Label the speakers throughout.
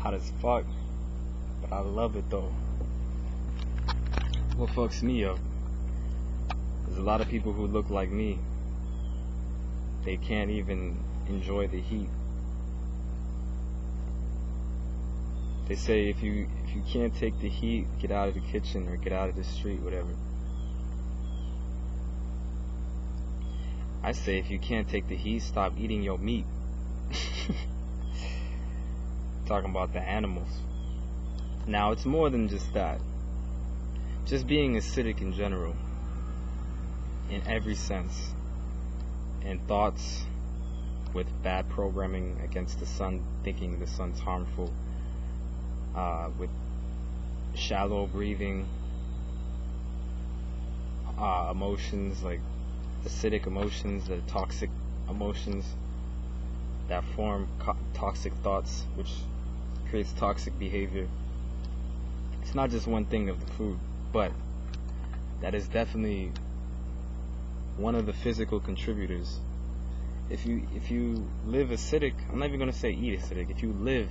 Speaker 1: hot as fuck, but I love it though. What fucks me up? There's a lot of people who look like me. They can't even enjoy the heat. They say if you can't take the heat, get out of the kitchen or get out of the street, whatever. I say if you can't take the heat, stop eating your meat. Talking about the animals. Now it's more than just that. Just being acidic in general, in every sense, and thoughts with bad programming against the sun, thinking the sun's harmful, with shallow breathing, emotions like acidic emotions, that are toxic emotions that form toxic thoughts, which creates toxic behavior. It's not just one thing of the food, but that is definitely one of the physical contributors. If you live acidic, I'm not even going to say eat acidic, if you live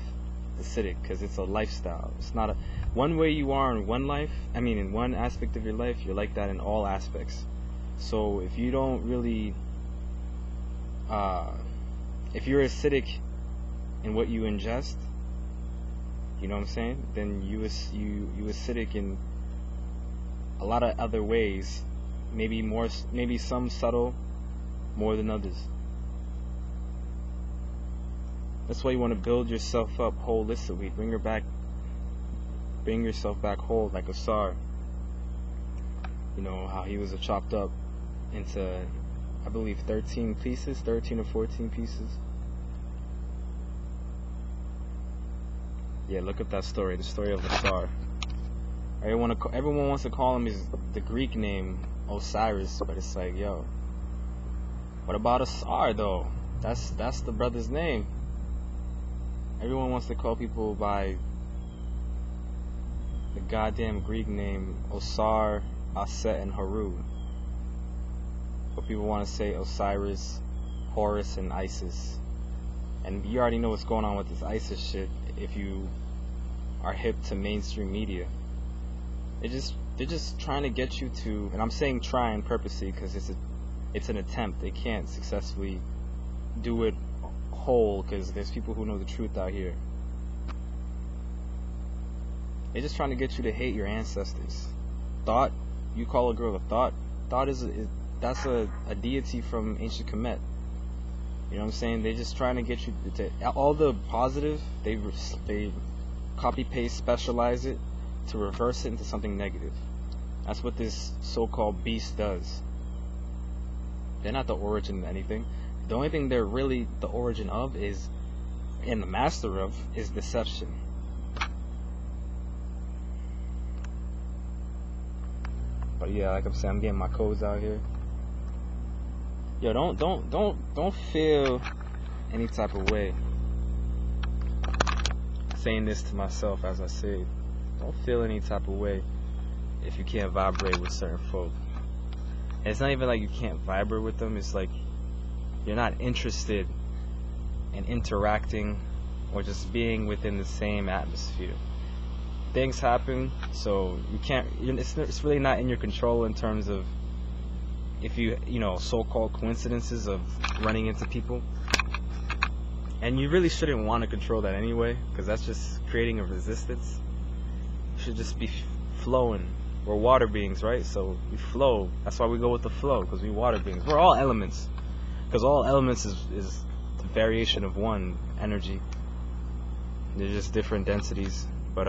Speaker 1: acidic, because it's a lifestyle. It's not a one way you are in one life, in one aspect of your life, you're like that in all aspects. So if you don't really if you're acidic in what you ingest, you know what I'm saying, then you acidic in a lot of other ways, maybe some subtle more than others. That's why you want to build yourself up holistically. Bring yourself back whole, like Asar. You know how he was chopped up into, I believe, 13 or 14 pieces. Yeah, look up that story, the story of Asar. Everyone wants to call him the Greek name Osiris, but it's like, yo, what about Asar though? That's the brother's name. Everyone wants to call people by the goddamn Greek name Osar, Aset, and Haru. But people want to say Osiris, Horus, and Isis. And you already know what's going on with this Isis shit if you are hip to mainstream media. They're just trying to get you to, and I'm saying trying purposely because it's an attempt. They can't successfully do it whole because there's people who know the truth out here. They're just trying to get you to hate your ancestors. Thought, you call a girl a thought. Thought that's a deity from ancient Kemet. You know what I'm saying? They're just trying to get you to all the positive. They copy paste, specialize it to reverse it into something negative. That's what this so-called beast does. They're not the origin of anything. The only thing they're really the origin of is, and the master of, is deception. But yeah, like I'm saying, I'm getting my codes out here. Yo, don't feel any type of way. Saying this to myself as I say it. Don't feel any type of way if you can't vibrate with certain folk. And it's not even like you can't vibrate with them. It's like you're not interested in interacting or just being within the same atmosphere. Things happen, so you can't. It's really not in your control in terms of if you so-called coincidences of running into people. And you really shouldn't want to control that anyway, because that's just creating a resistance. You should just be flowing. We're water beings, right? So we flow. That's why we go with the flow, because we're water beings. We're all elements, because all elements is the variation of one energy. They're just different densities. But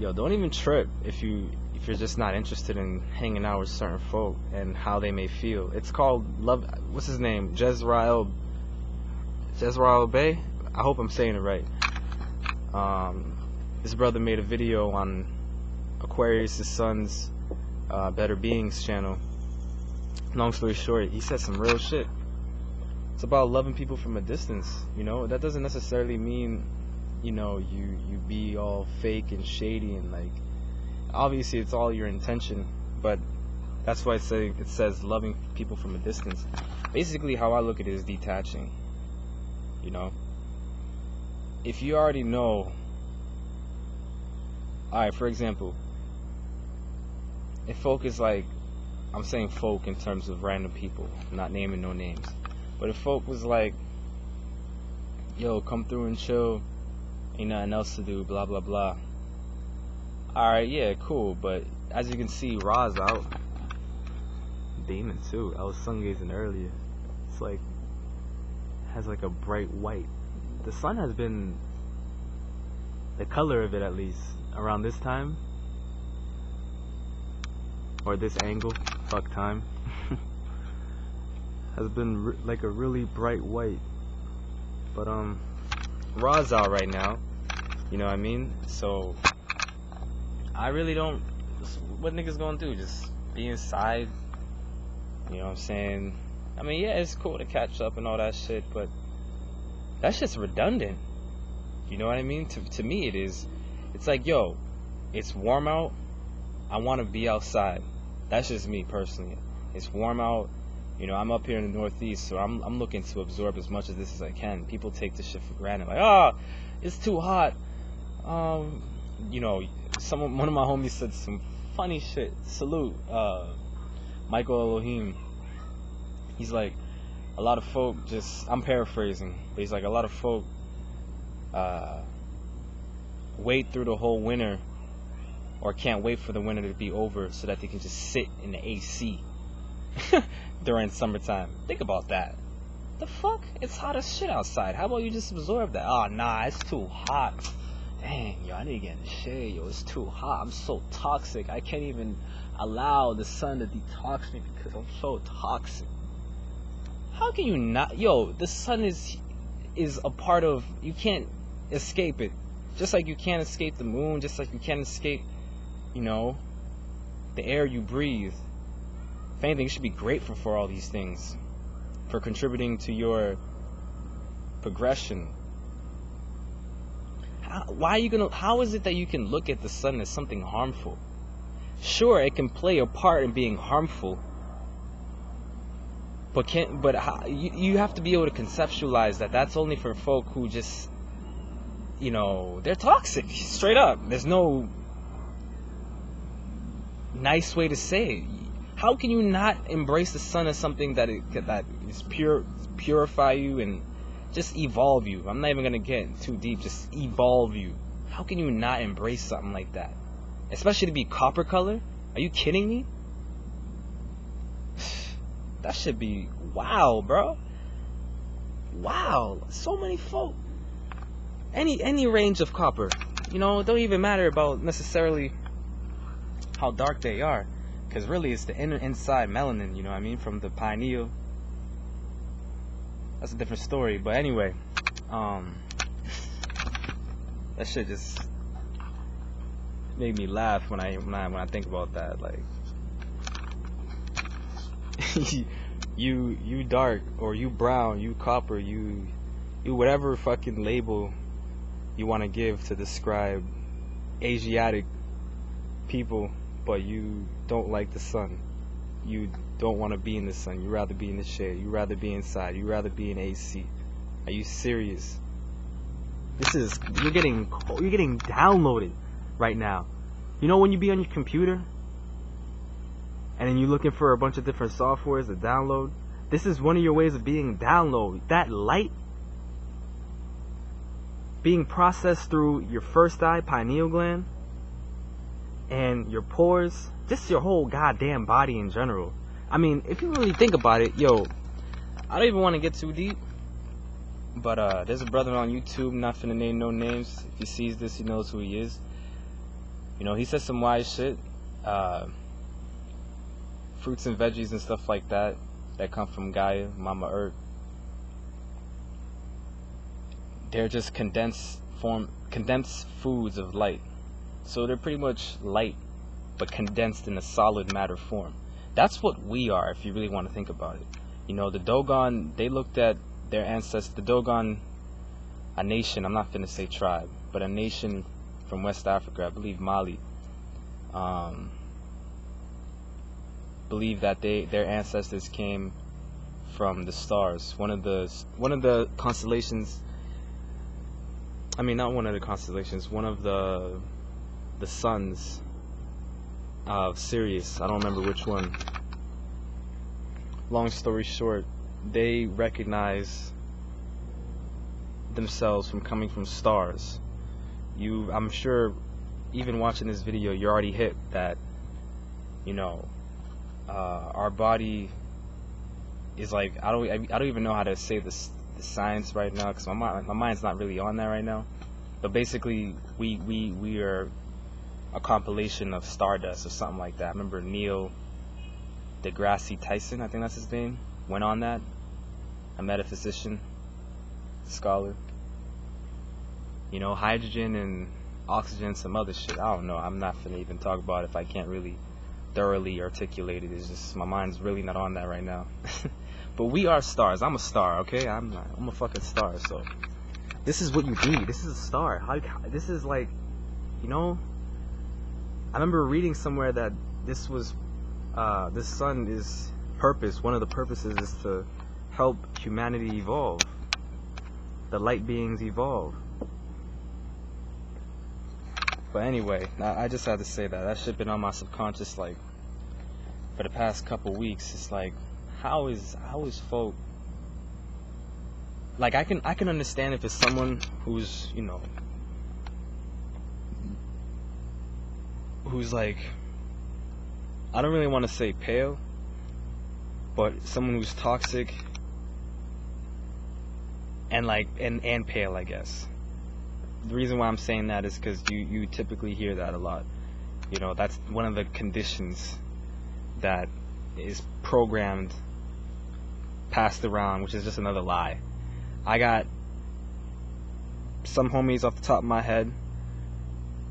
Speaker 1: don't even trip if you're just not interested in hanging out with certain folk and how they may feel. It's called love. What's his name? Jezrael Bay. I hope I'm saying it right. This brother made a video on Aquarius' son's Better Beings channel. Long story short, he said some real shit. It's about loving people from a distance. That doesn't necessarily mean you be all fake and shady and like. Obviously, it's all your intention, but that's why it says loving people from a distance. Basically, how I look at it is detaching. if you already know, alright, for example, if folk is like, I'm saying folk in terms of random people, not naming no names, but if folk was like, yo, come through and chill, ain't nothing else to do, blah blah blah, alright, yeah, cool, but as you can see, Ra's out. Damon too. I was sun gazing earlier. It's like, has like a bright white. The sun has been, the color of it at least, around this time, or this angle, fuck time, has been like a really bright white. But Ra's out right now, you know what I mean? So I really don't, what niggas gonna do? Just be inside, you know what I'm saying? I mean, yeah, it's cool to catch up and all that shit, but that's just redundant. You know what I mean? To me it is. It's like, yo, it's warm out, I want to be outside. That's just me personally. It's warm out, you know, I'm up here in the Northeast, so I'm looking to absorb as much of this as I can. People take this shit for granted, like, oh, it's too hot. You know, one of my homies said some funny shit. Salute, Michael Elohim. He's like, a lot of folk just, I'm paraphrasing, but he's like, a lot of folk wait through the whole winter, or can't wait for the winter to be over so that they can just sit in the AC during summertime. Think about that. The fuck? It's hot as shit outside. How about you just absorb that? Oh, nah, it's too hot. Dang, yo, I need to get in the shade, yo, it's too hot. I'm so toxic. I can't even allow the sun to detox me because I'm so toxic. How can you not? Yo, the sun is a part of, you can't escape it. Just like you can't escape the moon, just like you can't escape, you know, the air you breathe. If anything, you should be grateful for all these things, for contributing to your progression. How is it that you can look at the sun as something harmful? Sure, it can play a part in being harmful, but you have to be able to conceptualize that that's only for folk who just, you know, they're toxic, straight up. There's no nice way to say it. How can you not embrace the sun as something that is purify you and just evolve you? I'm not even gonna get too deep. Just evolve you. How can you not embrace something like that? Especially to be copper color? Are you kidding me? That should be wow, bro. Wow, so many folk. Any range of copper. You know, it don't even matter about necessarily how dark they are, because really it's the inside melanin, you know what I mean, from the pineal. That's a different story, but anyway, that shit just made me laugh when I think about that. Like, you dark, or you brown, you copper, you whatever fucking label you want to give to describe Asiatic people, but you don't like the sun. You don't want to be in the sun. You rather be in the shade. You rather be inside. You rather be in AC. Are you serious? You're getting downloaded right now. You know when you be on your computer and then you're looking for a bunch of different softwares to download? This is one of your ways of being downloaded. That light being processed through your first eye, pineal gland, and your pores, just your whole goddamn body in general. I mean, if you really think about it, yo, I don't even want to get too deep, but there's a brother on YouTube, not finna name no names. If he sees this, he knows who he is. You know, he says some wise shit. Fruits and veggies and stuff like that come from Gaia, Mama Earth. They're just condensed foods of light. So they're pretty much light, but condensed in a solid matter form. That's what we are, if you really want to think about it. You know, the Dogon, they looked at their ancestors. The Dogon, a nation, I'm not going to say tribe, but a nation from West Africa, I believe Mali, believe that their ancestors came from the stars. One of the constellations I mean, not one of the constellations, one of the suns of Sirius. I don't remember which one. Long story short, they recognize themselves from coming from stars. I'm sure, even watching this video, you already hit that, you know, our body is like, I don't even know how to say this, the science right now, because my mind's not really on that right now. But basically, we are a compilation of stardust or something like that. I remember Neil deGrasse Tyson, I think that's his name, went on that. A metaphysician, scholar. You know, hydrogen and oxygen, some other shit. I don't know. I'm not finna even talk about it if I can't really thoroughly articulate it. It's just, my mind's really not on that right now. But we are stars. I'm a star, okay? I'm a fucking star. So this is what you need. This is a star. This is like, you know, I remember reading somewhere that this was this sun is purpose. One of the purposes is to help humanity evolve. The light beings evolve. But anyway, I just had to say that shit been on my subconscious like for the past couple weeks. It's like, how is folk, like, I can understand if it's someone who's, you know, who's like, I don't really want to say pale, but someone who's toxic and like and pale, I guess. The reason why I'm saying that is because you typically hear that a lot. You know, that's one of the conditions that is programmed, passed around, which is just another lie. I got some homies off the top of my head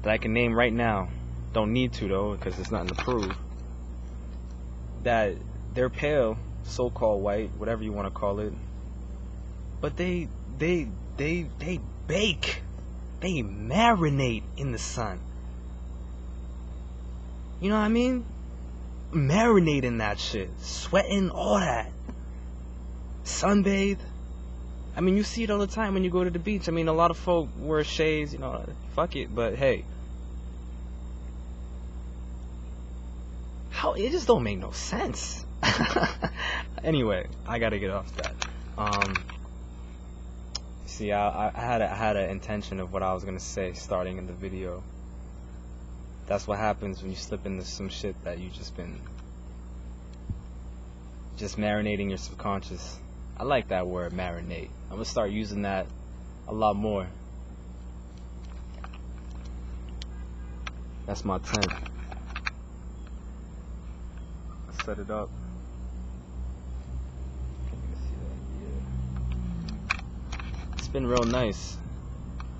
Speaker 1: that I can name right now. Don't need to though, because there's nothing to prove. That they're pale, so-called white, whatever you want to call it, but they bake. They marinate in the sun. You know what I mean? Marinate in that shit. Sweating, all that. Sunbathe. I mean, you see it all the time when you go to the beach. I mean, a lot of folk wear shades, you know, fuck it. But hey, how, it just don't make no sense. Anyway, I gotta get off that. See, I had an intention of what I was gonna say starting in the video. That's what happens when you slip into some shit that you just been marinating your subconscious. I like that word, marinate. I'm gonna start using that a lot more. That's my tent. I set it up. It's been real nice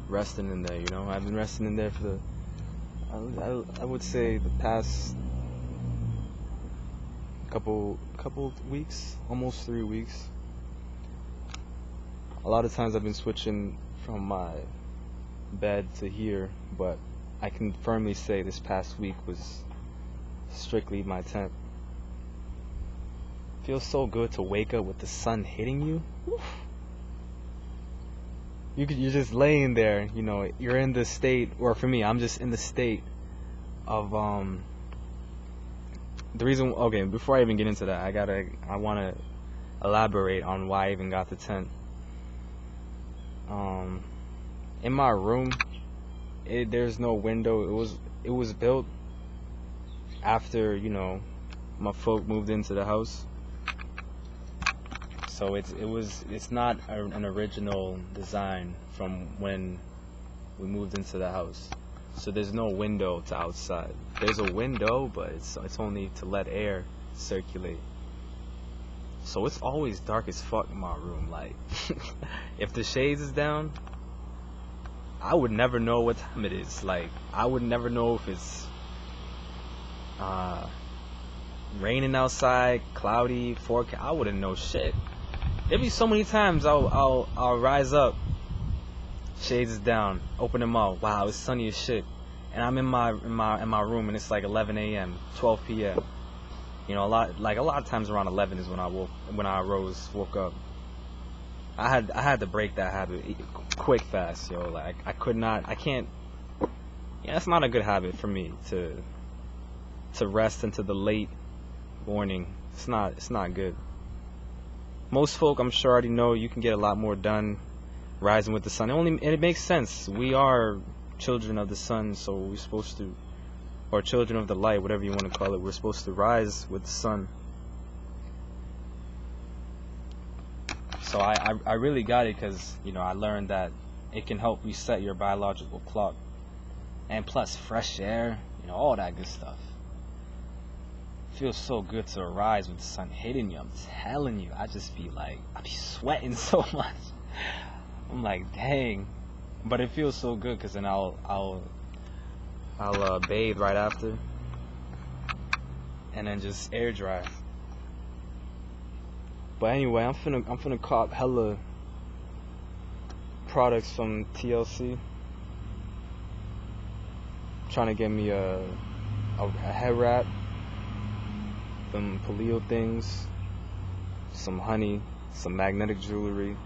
Speaker 1: resting in there, you know. I've been resting in there for the, I would say the past couple weeks, almost 3 weeks. A lot of times I've been switching from my bed to here, but I can firmly say this past week was strictly my tent. Feels so good to wake up with the sun hitting you. Oof. You're just laying there, you know, you're in the state, or for me, I'm just in the state of, the reason, okay, before I even get into that, I want to elaborate on why I even got the tent. In my room, there's no window. It was built after, you know, my folk moved into the house. So it's not an original design from when we moved into the house. So there's no window to outside. There's a window, but it's only to let air circulate. So it's always dark as fuck in my room. Like, if the shades is down, I would never know what time it is. Like, I would never know if it's raining outside, cloudy, forecast. I wouldn't know shit. There'd be so many times I'll rise up, shades is down, open them up. Wow, it's sunny as shit, and I'm in my room, and it's like 11 a.m., 12 p.m. You know, a lot of times around 11 is when I woke up. I had to break that habit quick, fast, yo. Like I can't. Yeah, that's not a good habit for me to rest into the late morning. It's not good. Most folk, I'm sure, already know you can get a lot more done rising with the sun. It makes sense. We are children of the sun, so we're supposed to, or children of the light, whatever you want to call it. We're supposed to rise with the sun. So I really got it because, you know, I learned that it can help reset your biological clock. And plus, fresh air, you know, all that good stuff. Feels so good to arise with the sun hitting you. I'm telling you, I be sweating so much. I'm like, dang. But it feels so good because then I'll bathe right after, and then just air dry. But anyway, I'm finna cop hella products from TLC. Trying to get me a head wrap, some paleo things, some honey, some magnetic jewelry,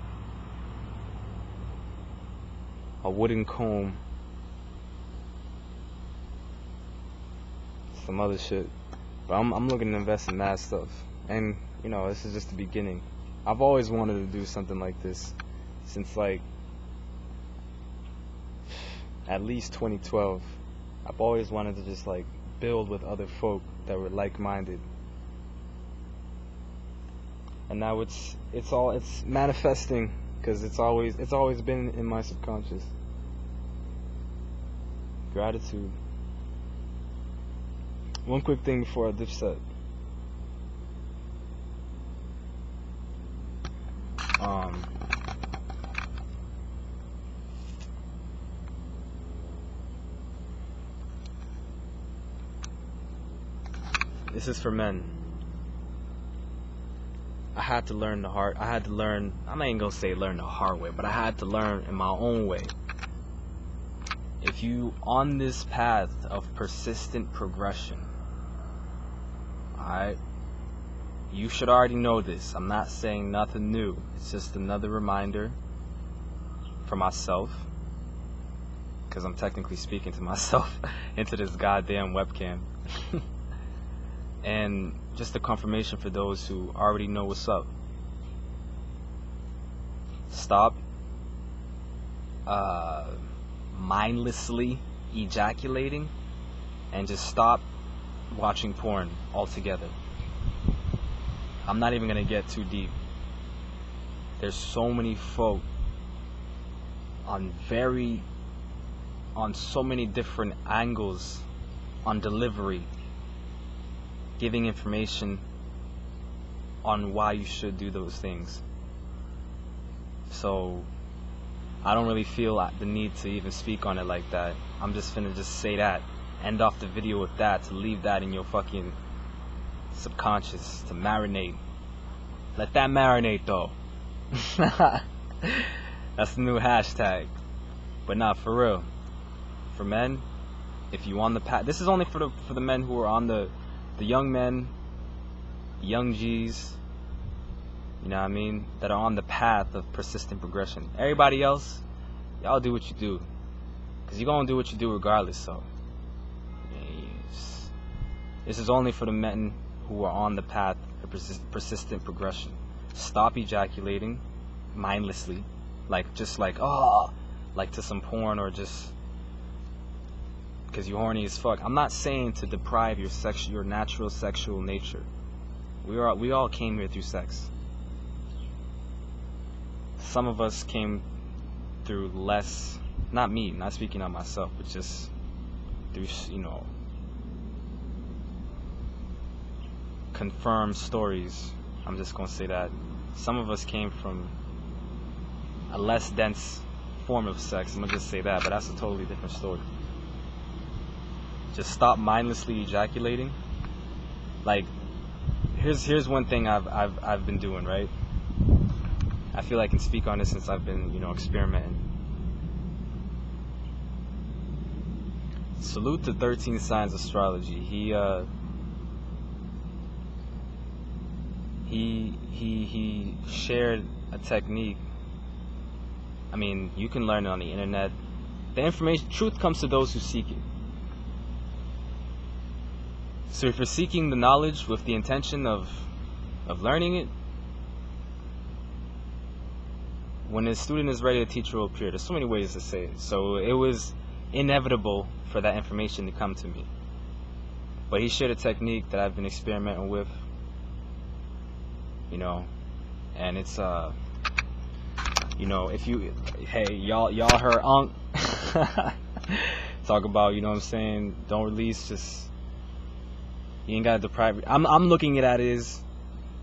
Speaker 1: a wooden comb, some other shit. But I'm looking to invest in that stuff. And, you know, this is just the beginning. I've always wanted to do something like this since, like, at least 2012. I've always wanted to just, like, build with other folk that were like-minded. And now it's manifesting because it's always been in my subconscious. Gratitude. One quick thing before I dip set. This is for men. I had to learn the hard. I ain't gonna say learn the hard way, but I had to learn in my own way. If you on this path of persistent progression, alright, you should already know this. I'm not saying nothing new. It's just another reminder for myself, because I'm technically speaking to myself into this goddamn webcam. And just a confirmation for those who already know what's up. Stop mindlessly ejaculating, and just stop watching porn altogether. I'm not even gonna get too deep. There's so many folk on so many different angles on delivery, giving information on why you should do those things. So I don't really feel the need to even speak on it like that. I'm just finna just say that, end off the video with that, to leave that in your fucking subconscious, to marinate. Let that marinate though. That's the new hashtag. But not for real. For men, if you on the path, this is only for the men who are on the young men, young G's, you know what I mean, that are on the path of persistent progression. Everybody else, y'all do what you do, because you're gonna do what you do regardless. So this is only for the men who are on the path of persistent progression. Stop ejaculating mindlessly, like to some porn, or just because you're horny as fuck. I'm not saying to deprive your natural sexual nature. We all came here through sex. Some of us came through less, not me, not speaking on myself, but just through, you know, confirmed stories. I'm just gonna say that some of us came from a less dense form of sex. I'm gonna just say that, but that's a totally different story. Just stop mindlessly ejaculating. Like, here's one thing I've been doing, right? I feel I can speak on this since I've been, you know, experimenting. Salute to 13 Signs Astrology. He shared a technique I mean, you can learn it on the internet. The information, truth comes to those who seek it. So if you're seeking the knowledge with the intention of learning it, when a student is ready, the teacher will appear. There's so many ways to say it. So it was inevitable for that information to come to me. But he shared a technique that I've been experimenting with, you know, and it's you know, if you, hey, y'all heard Unc talk about, you know what I'm saying, don't release, just, you ain't gotta deprive, I'm looking at it as,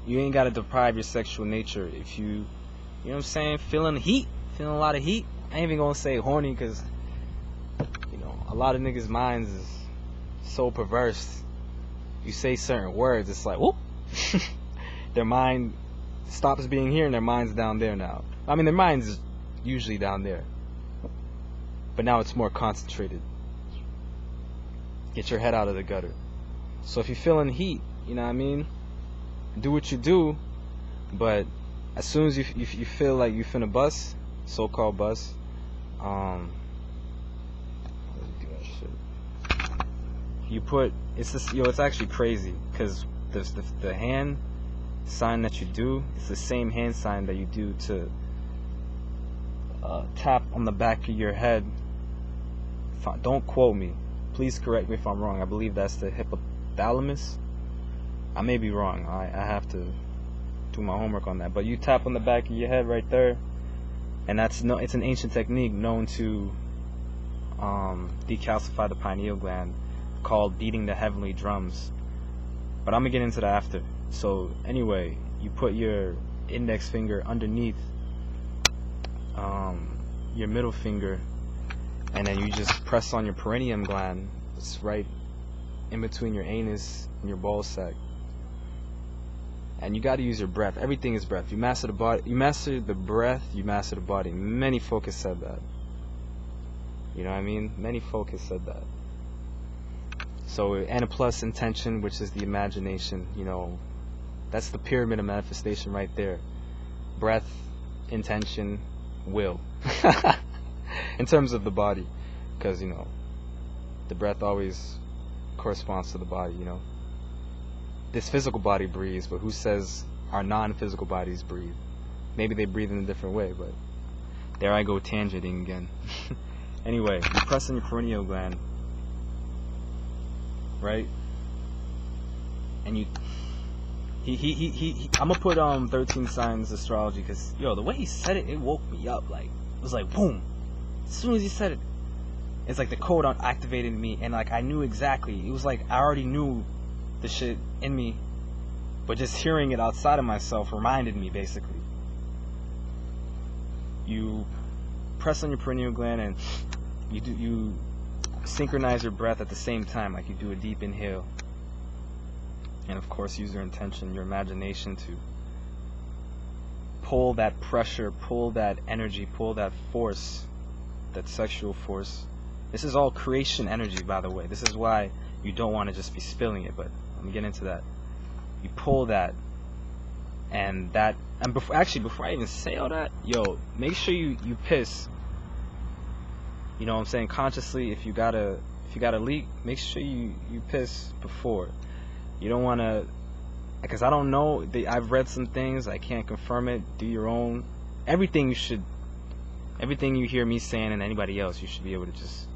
Speaker 1: you ain't gotta deprive your sexual nature if you know what I'm saying, feeling heat, feeling a lot of heat. I ain't even gonna say horny, because, you know, a lot of niggas' minds is so perverse. You say certain words, it's like, whoop, their mind stops being here and their mind's down there now. I mean, their mind's usually down there, but now it's more concentrated. Get your head out of the gutter. So if you're feeling heat, you know what I mean, do what you do, but as soon as you feel like you finna bust, so-called bust, you put, it's this, yo, it's actually crazy, because the hand sign that you do, it's the same hand sign that you do to tap on the back of your head. Don't quote me, please correct me if I'm wrong. I believe that's the hypothalamus. I may be wrong. I have to do my homework on that, but you tap on the back of your head right there, and it's an ancient technique known to decalcify the pineal gland, called beating the heavenly drums. But I'm gonna get into that after. So anyway, you put your index finger underneath your middle finger, and then you just press on your perineum gland. It's right in between your anus and your ball sack. And you got to use your breath. Everything is breath. You master the body. You master the breath. You master the body. Many folk have said that. You know what I mean? Many folk have said that. So, and a plus intention, which is the imagination. You know, that's the pyramid of manifestation right there. Breath, intention, will. In terms of the body, because you know, the breath always corresponds to the body. You know. This physical body breathes, but who says our non-physical bodies breathe? Maybe they breathe in a different way, but there I go tangenting again. Anyway, you press on your perineal gland, right? And you, I'm gonna put 13 signs astrology, because yo, the way he said it, it woke me up. Like, it was like boom. As soon as he said it, it's like the code activated in me, and like I knew exactly. It was like I already knew the shit in me, but just hearing it outside of myself reminded me, basically. You press on your perineal gland, and you synchronize your breath at the same time, like you do a deep inhale, and of course use your intention, your imagination, to pull that pressure, pull that energy, pull that force, that sexual force. This is all creation energy, by the way. This is why you don't want to just be spilling it, but I'm gonna get into that. You pull that, and before I even say all that, yo, make sure you piss. You know what I'm saying? Consciously, if you gotta leak, make sure you piss before. You don't want to, because I don't know. I've read some things. I can't confirm it. Do your own. Everything you hear me saying and anybody else, you should be able to just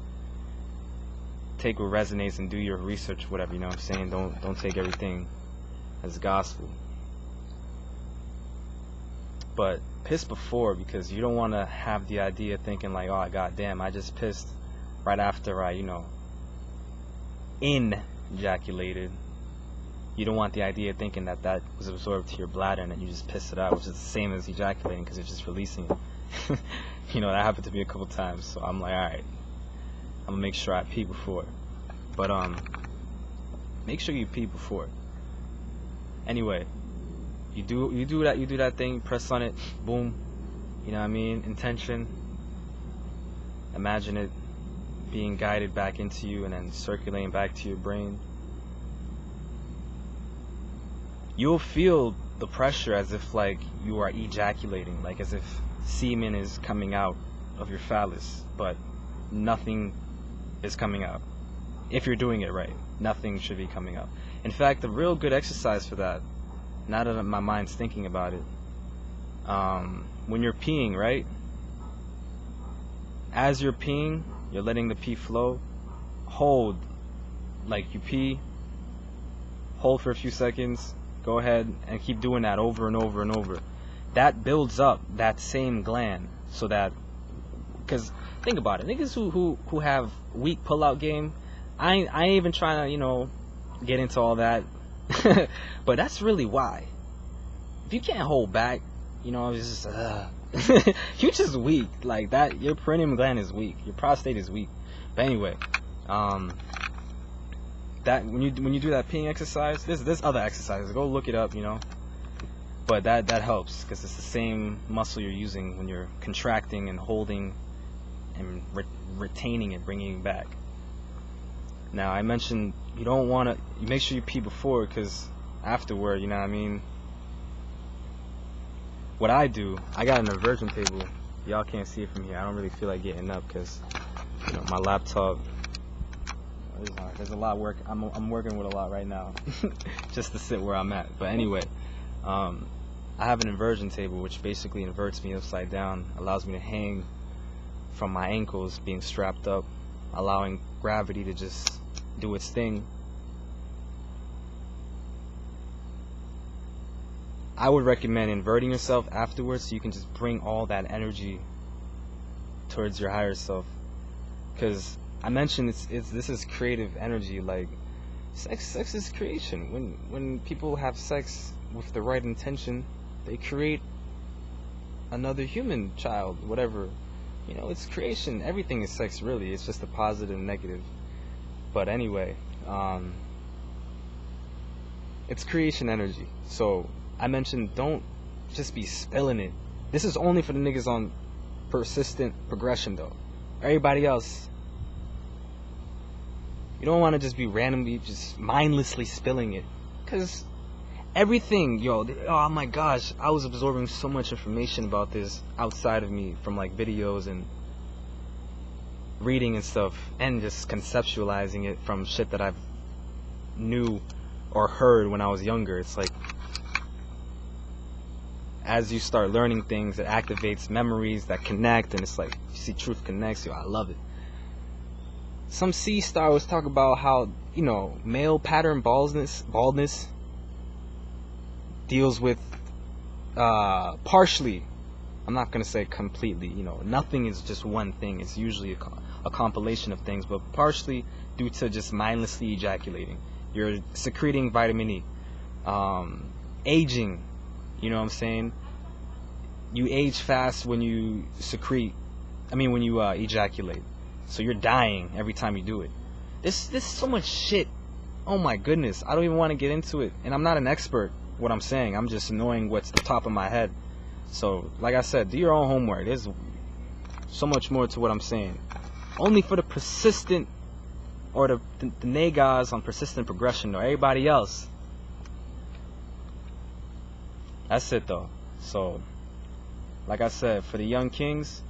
Speaker 1: take what resonates and do your research, whatever, you know what I'm saying? Don't take everything as gospel. But piss before, because you don't want to have the idea thinking like, oh, goddamn, I just pissed right after I, you know, INjaculated. You don't want the idea thinking that was absorbed to your bladder and then you just piss it out, which is the same as ejaculating, because you're just releasing it. You know, that happened to me a couple times, so I'm like, alright, I'm gonna make sure I pee before. But make sure you pee before. Anyway, you do that thing, press on it, boom. You know what I mean? Intention. Imagine it being guided back into you and then circulating back to your brain. You'll feel the pressure as if like you are ejaculating, like as if semen is coming out of your phallus, but nothing is coming out. If you're doing it right, nothing should be coming out. In fact, the real good exercise for that, now that my mind's thinking about it, when you're peeing, right? As you're peeing, you're letting the pee flow. Hold, like you pee, hold for a few seconds, go ahead and keep doing that over and over and over. That builds up that same gland, so that, because think about it, niggas who have weak pullout game, I ain't even trying to, get into all that, but that's really why. If you can't hold back, it's just, you're just weak, like that. Your perineum gland is weak, your prostate is weak. But anyway, that when you do that peeing exercise, there's other exercises. Go look it up, But that helps, because it's the same muscle you're using when you're contracting and holding and retaining it, bringing it back. Now, I mentioned you don't want to. You make sure you pee before, because afterward, you know what I mean. What I do, I got an inversion table. Y'all can't see it from here. I don't really feel like getting up because my laptop. There's a lot of work. I'm working with a lot right now, just to sit where I'm at. But anyway, I have an inversion table, which basically inverts me upside down, allows me to hang from my ankles being strapped up, allowing gravity to just do its thing. I would recommend inverting yourself afterwards, so you can just bring all that energy towards your higher self. Because I mentioned this is creative energy. Like sex is creation. When people have sex with the right intention, they create another human child, whatever. It's creation. Everything is sex, really. It's just a positive and negative. But anyway, it's creation energy. So I mentioned, don't just be spilling it. This is only for the niggas on persistent progression, though. Everybody else, you don't want to just be randomly, just mindlessly spilling it. Because everything, oh my gosh, I was absorbing so much information about this outside of me from like videos and reading and stuff, and just conceptualizing it from shit that I've knew or heard when I was younger. It's like, as you start learning things, it activates memories that connect, and it's like, you see, truth connects. I love it. Some C star was talking about how, male pattern baldness deals with, partially, I'm not going to say completely, nothing is just one thing. It's usually a compilation of things, but partially due to just mindlessly ejaculating. You're secreting vitamin E. Aging, you know what I'm saying? You age fast when you when you ejaculate. So you're dying every time you do it. There's so much shit. Oh my goodness, I don't even want to get into it. And I'm not an expert, what I'm saying. I'm just knowing what's the top of my head. So, like I said, do your own homework. There's so much more to what I'm saying. Only for the persistent, or the niggas on persistent progression, or everybody else. That's it though. So, like I said, for the young kings,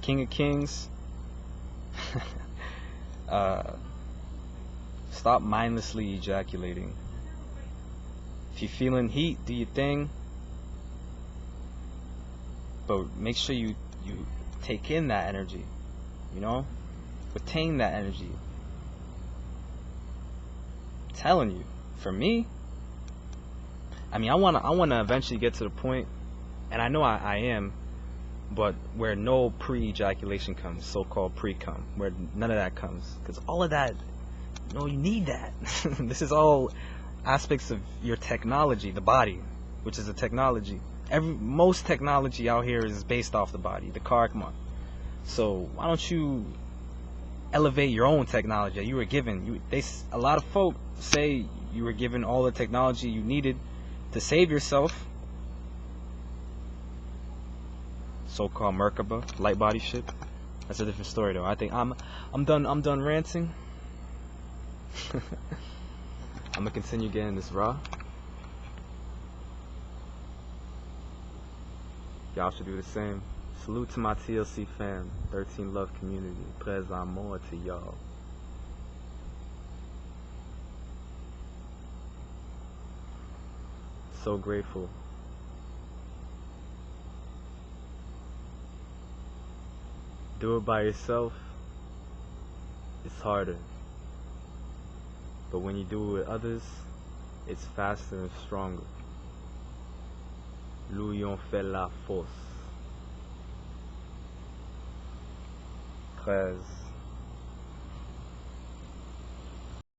Speaker 1: King of Kings, stop mindlessly ejaculating. If you're feeling heat, do your thing, but make sure you take in that energy, retain that energy. I'm telling you, for me, I wanna eventually get to the point, and I know I am, but where no pre-ejaculation comes, so-called pre-cum, where none of that comes, because all of that, you need that. This is all aspects of your technology, the body, which is a technology. Most technology out here is based off the body, the car, come on. So why don't you elevate your own technology that you were given? A lot of folk say you were given all the technology you needed to save yourself. So-called Merkaba, light body shit. That's a different story though. I think I'm done ranting. I'm gonna continue getting this raw. Y'all should do the same. Salute to my TLC fam, 13 Love community. Présent more to y'all. So grateful. Do it by yourself, it's harder. But when you do it with others, it's faster and stronger. L'union fait la force. 13.